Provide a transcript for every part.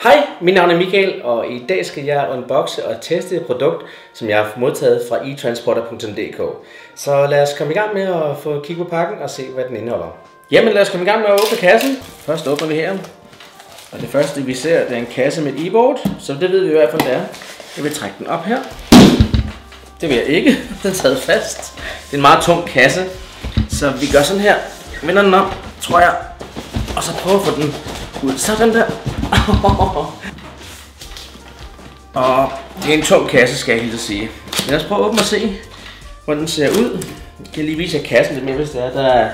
Hej, mit navn er Michael, og i dag skal jeg unboxe og teste et produkt, som jeg har modtaget fra etransporter.dk. Så lad os komme i gang med at få kigget på pakken og se, hvad den indeholder. Jamen lad os komme i gang med at åbne kassen. Først åbner vi her, og det første vi ser, det er en kasse med et e-board, så det ved vi i hvert fald, det er. Jeg vil trække den op her. Det vil jeg ikke, den er taget fast. Det er en meget tung kasse, så vi gør sådan her. Jeg vender den op, tror jeg, og så prøver at få den ud. Sådan der. Og det er en tung kasse, skal jeg helt sige. Lad os prøve at åbne og se, hvordan den ser ud. Jeg kan lige vise jer kassen lidt mere, hvis det er. Der er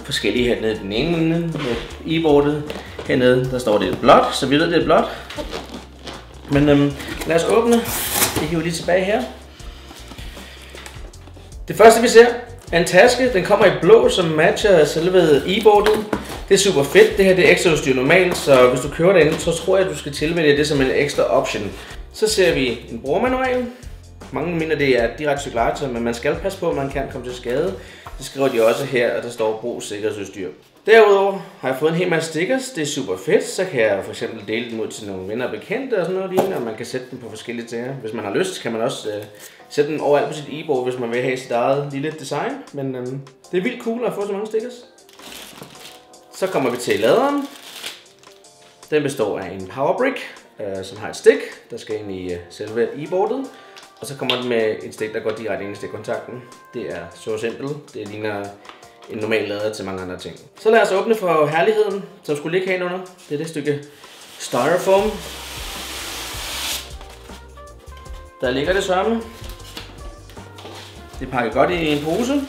forskellige hernede. Den ene med e-boardet. Hernede, der står det er blåt, så vi ved, det er blåt. Men lad os åbne. Det hiver lige tilbage her. Det første vi ser er en taske. Den kommer i blå, som matcher selve e-boardet. Det er super fedt. Det her det er ekstra udstyr normalt, så hvis du køber det ind, så tror jeg, at du skal tilvælge det som en ekstra option. Så ser vi en brugermanual. Mange mener, det er direkte cykellegetøj, men man skal passe på, at man kan komme til skade. Det skriver de også her, og der står brug sikkerhedsudstyr. Derudover har jeg fået en hel masse stickers. Det er super fedt. Så kan jeg for eksempel dele dem ud til nogle venner og bekendte og sådan noget lignende, og man kan sætte dem på forskellige ting. Hvis man har lyst, kan man også sætte dem overalt på sit e-board, hvis man vil have sit eget lille design. Men det er vildt cool at få så mange stickers. Så kommer vi til laderen. Den består af en powerbrick, som har et stik, der skal ind i selve e-boardet. Og så kommer den med et stik, der går direkte ind i stikkontakten. Det er så simpelt. Det ligner en normal lader til mange andre ting. Så lad os åbne for herligheden, som skulle ligge herinde under. Det er det stykke styrofoam. Der ligger det sørme. Det er pakket godt i en pose.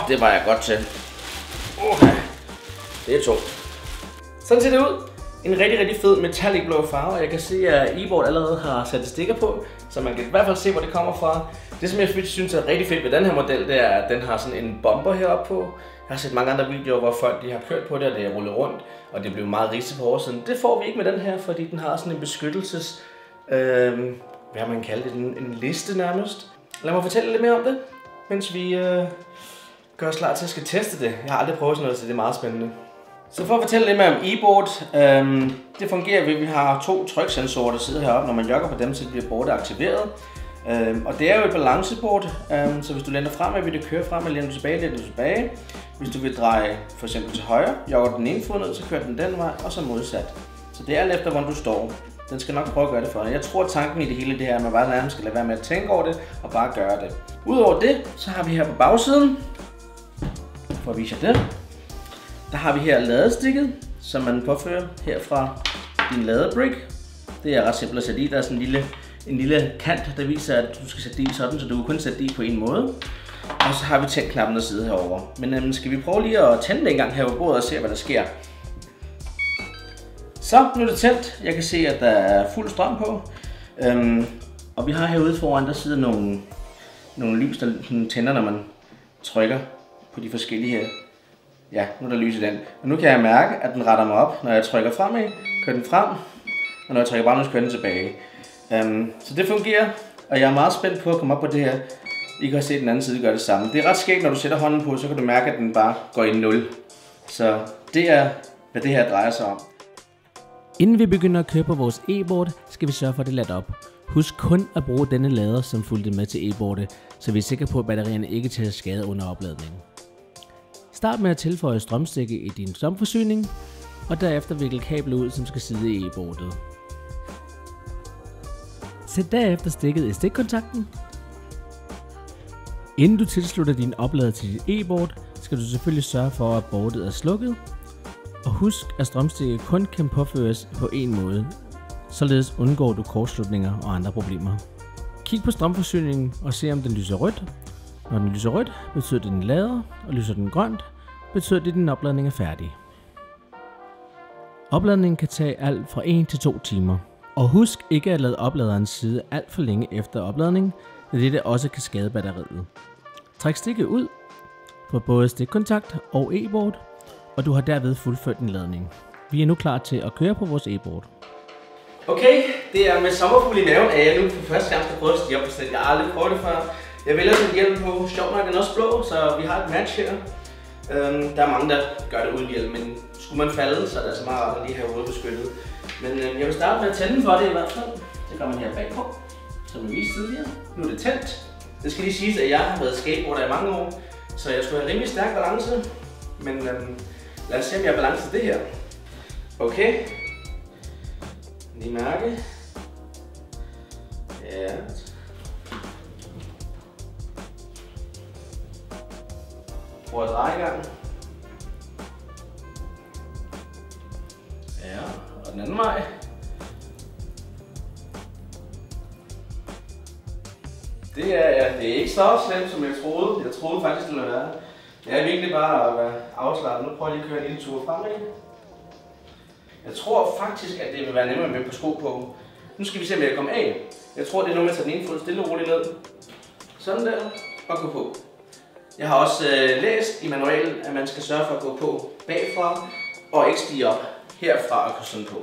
Det var jeg godt til. Det er tungt. Sådan ser det ud. En rigtig fed metallic blå farve. Jeg kan se, at e-board allerede har sat stikker på, så man kan i hvert fald se, hvor det kommer fra. Det, som jeg synes er rigtig fedt ved den her model, det er, at den har sådan en bomber heroppe på. Jeg har set mange andre videoer, hvor folk de har kørt på det, og det er rullet rundt, og det blev meget ridset på oversiden. Det får vi ikke med den her, fordi den har sådan en beskyttelses... hvad man kalder det? En liste nærmest. Lad mig fortælle lidt mere om det, mens vi gør os klar til at skal teste det. Jeg har aldrig prøvet sådan noget, så det er meget spændende. Så for at fortælle lidt mere om e-board, det fungerer ved, at vi har 2 tryksensorer, der sidder heroppe. Når man jogger på dem, så bliver bordet aktiveret. Og det er jo et balanceboard, så hvis du lænder fremad, vil det køre fremad, lænder du tilbage, lænder du tilbage. Hvis du vil dreje for eksempel til højre, jogger den ene fod ned, så kører den den vej, og så modsat. Så det er alt efter, hvordan du står. Den skal nok prøve at gøre det for dig. Jeg tror, at tanken i det hele det her, at man bare nærmest skal lade være med at tænke over det, og bare gøre det. Udover det, så har vi her på bagsiden, for at vise jer det, der har vi her ladestikket, som man påfører her fra din ladebrick. Det er ret simpelt at sætte i. Der er sådan en lille kant, der viser, at du skal sætte det i sådan, så du kan kun sætte det i på en måde. Og så har vi tændknappen, der sidder herovre. Men skal vi prøve lige at tænde det en gang her på bordet og se, hvad der sker. Så, nu er det tændt. Jeg kan se, at der er fuld strøm på. Og vi har herude foran, der sidder nogle lys, der tænder, når man trykker på de forskellige her. Ja, nu er der lys i den. Og nu kan jeg mærke, at den retter mig op. Når jeg trykker fremad, kører den frem. Og når jeg trykker baglæns, kører den tilbage. Så det fungerer. Og jeg er meget spændt på at komme op på det her. I kan også se, at den anden side gør det samme. Det er ret skægt, når du sætter hånden på, så kan du mærke, at den bare går i 0. Så det er, hvad det her drejer sig om. Inden vi begynder at køre på vores e-board, skal vi sørge for, at det er ladt op. Husk kun at bruge denne lader, som fulgte med til e-boardet, så vi er sikre på, at batterierne ikke tager skade under opladningen. Start med at tilføje strømstikke i din strømforsyning, og derefter vikle kablet ud, som skal sidde i e-boardet. Sæt derefter stikket i stikkontakten. Inden du tilslutter din oplader til dit e-board, skal du selvfølgelig sørge for, at boardet er slukket. Og husk, at strømstikket kun kan påføres på en måde, således undgår du kortslutninger og andre problemer. Kig på strømforsyningen og se, om den lyser rødt. Når den lyser rødt, betyder det, den lader, og lyser den grønt, betyder det, at din opladning er færdig. Opladningen kan tage alt fra 1 til 2 timer. Og husk ikke at lade opladerens side alt for længe efter opladning, da dette også kan skade batteriet. Træk stikket ud på både stikkontakt og e-board, og du har derved fuldført en ladning. Vi er nu klar til at køre på vores e-board. Okay, det er med sommerfugle i maven, at jeg nu for første gang skal prøve at stige op på stedet. Jeg har aldrig prøvet det før. Jeg vælger sådan hjelm på. Sjovt nok, den er også blå, så vi har et match her. Der er mange, der gør det uden hjelm, men skulle man falde, så er det altså meget rart at lige have hovedet beskyttet. Men jeg vil starte med at tænde for det i hvert fald. Det gør man her bagpå, som jeg viste tidligere. Nu er det tændt. Det skal lige siges, at jeg har været skateboarder i mange år, så jeg skulle have rimelig stærk balance. Men lad os se, om jeg har balance til det her. Okay. Lige mærke. Ja. Prøv at dreje i gang. Ja, og den anden vej. Det er ikke så slemt, som jeg troede. Jeg troede faktisk, det ville være. Jeg er virkelig bare at være afslappet. Nu prøver jeg lige at køre en lille tur fremad. Jeg tror faktisk, at det vil være nemmere med på sko på. Nu skal vi se, om jeg kan komme af. Jeg tror, det er noget med at tage den ene fod stille og roligt ned. Sådan der, og gå på. Jeg har også læst i manualen, at man skal sørge for at gå på bagfra, og ikke stige op herfra og gå sådan på.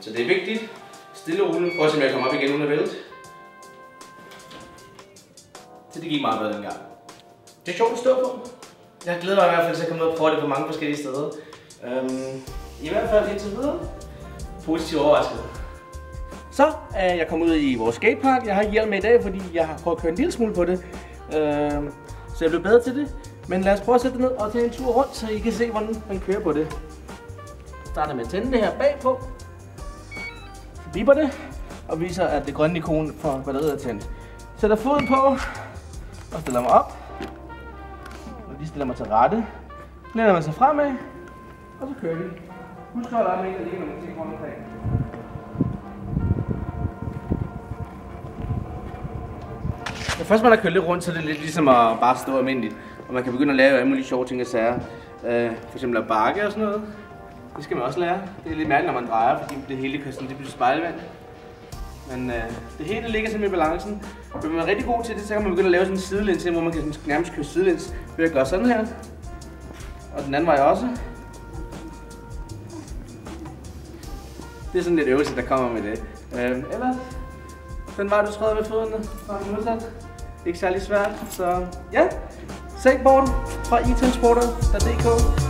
Så det er vigtigt. Stille og roligt. Prøv at se, om jeg kommer op igen uden at vælte. Så det gik meget bedre dengang. Det er sjovt at stå på. Jeg glæder mig i hvert fald til at komme ud og prøve det på mange forskellige steder. I hvert fald indtil videre. Positivt overrasket. Så er jeg kommet ud i vores skatepark. Jeg har ikke hjelm med i dag, fordi jeg har prøvet at køre en lille smule på det. Så jeg blev bedre til det. Men lad os prøve at sætte det ned og tage en tur rundt, så I kan se, hvordan man kører på det. Jeg starter med at tænde det her bagpå. Så biber det og viser, at det grønne ikon for batteriet er tændt. Sætter foden på og stiller mig op. Og lige stiller mig til rette. Læner man sig fremad, og så kører vi. Husk at holde armen ind og lige, når man ser rundt omkring. Når først man har kørt lidt rundt, så er det lidt ligesom at bare stå almindeligt. Og man kan begynde at lave alle mulige sjove ting og sager. For eksempel at bakke og sådan noget. Det skal man også lære. Det er lidt mærkeligt, når man drejer, fordi det hele kører sådan, det bliver spejlvand. Men det hele ligger simpelthen i balancen. Og hvis man er rigtig god til det, så kan man begynde at lave sådan en sidelæns, hvor man kan nærmest køre sidelæns ved at gøre sådan her. Og den anden vej også. Det er sådan lidt øvelse, der kommer med det. Ellers, den vej du træder med fødderne fra modsat. Ikke særlig svært, så ja. Skateboard fra itransporter.dk.